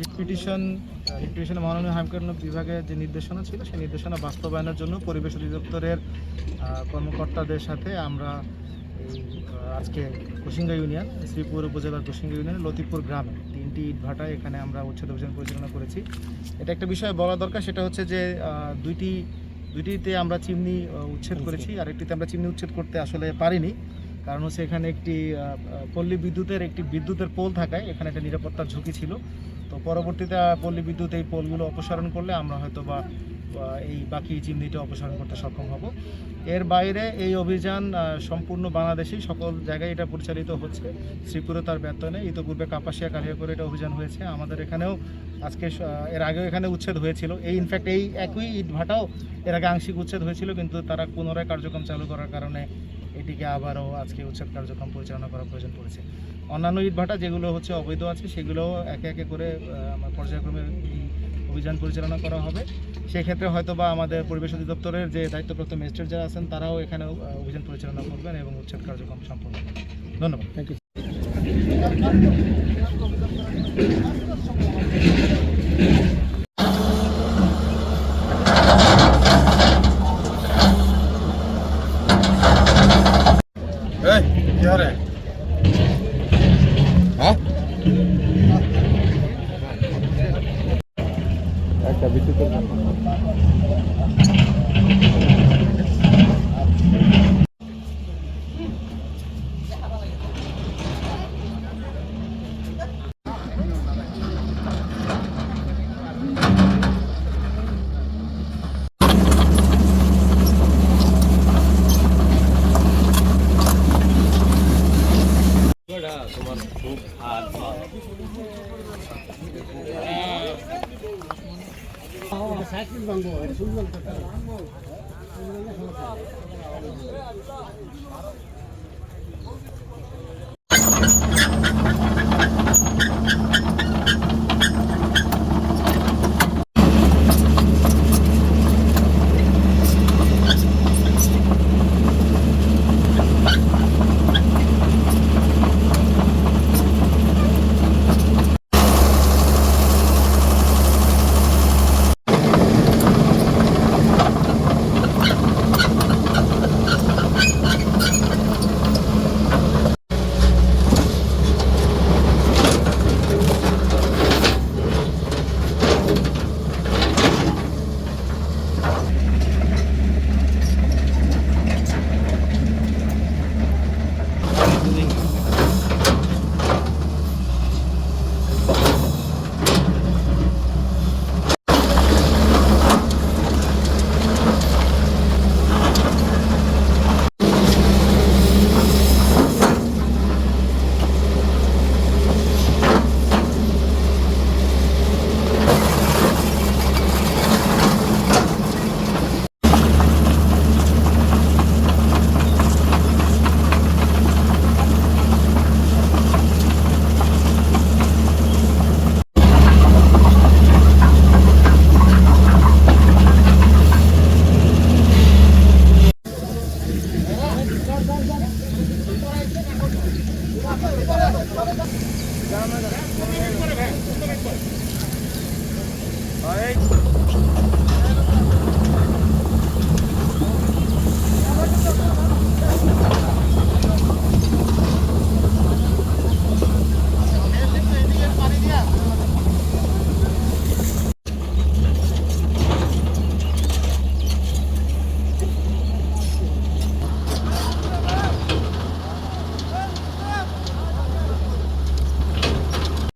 Writ পিটিশনে মাননীয় high court বিভাগের যে নির্দেশনা ছিল সেই নির্দেশনা বাস্তবায়নের জন্য পরিবেশ অধিদপ্তরের কর্মকর্তাদের সাথে আমরা আজকে কুশিঙ্গা ইউনিয়ন, শ্রীপুর উপজেলার কুশিঙ্গা ইউনিয়নের লতিপুর গ্রামে 3টি ইটভাটায় এখানে আমরা উচ্ছেদ অভিযান পরিচালনা করেছি। এটা একটা বিষয় বলা দরকার, সেটা হচ্ছে যে দুইটিতে আমরা চিমনি উচ্ছেদ করেছি, আর একটিতে আমরা চিমনি উচ্ছেদ করতে আসলে পারিনি। কারণ হচ্ছে এখানে একটি পল্লী বিদ্যুতের পোল থাকায় এখানে একটা নিরাপত্তার ঝুঁকি ছিল। তো পরবর্তীতে পল্লী বিদ্যুৎ এই পোলগুলো অপসারণ করলে আমরা হয়তো বা এই বাকি চিমনিটা অপসারণ করতে সক্ষম হব। এর বাইরে এই অভিযান সম্পূর্ণ বাংলাদেশেই সকল জায়গায় এটা পরিচালিত হচ্ছে। শ্রীপুরে তার ব্যর্থ নেই। ইতোপূর্বে কাপাসিয়া, কালিয়াকৈরে এটা অভিযান হয়েছে। আমাদের এখানেও আজকে এর আগেও এখানে উচ্ছেদ হয়েছিল। ইনফ্যাক্ট এই একই ইটভাটাও এর আগে আংশিক উচ্ছেদ হয়েছিল, কিন্তু তারা পুনরায় কার্যক্রম চালু করার কারণে এটিকে আবারও আজকে উচ্ছেদ কার্যক্রম পরিচালনা করার প্রয়োজন পড়েছে। অন্যান্য ইটভাটা যেগুলো হচ্ছে অবৈধ আছে সেগুলোও একে একে করে আমার পর্যায়ক্রমে অভিযান পরিচালনা করা হবে। সেক্ষেত্রে হয়তো বা আমাদের পরিবেশ অধিদপ্তরের যে দায়িত্বপ্রাপ্ত ম্যাজিস্ট্রেট যারা আছেন তারাও এখানে অভিযান পরিচালনা করবেন এবং উচ্ছেদ কার্যক্রম সম্পন্ন করবেন। ধন্যবাদ। Thank you. একটা বিদ্যুতের তোমার খুব হাত সাইকেল ভাঙবো সুন্দর কথা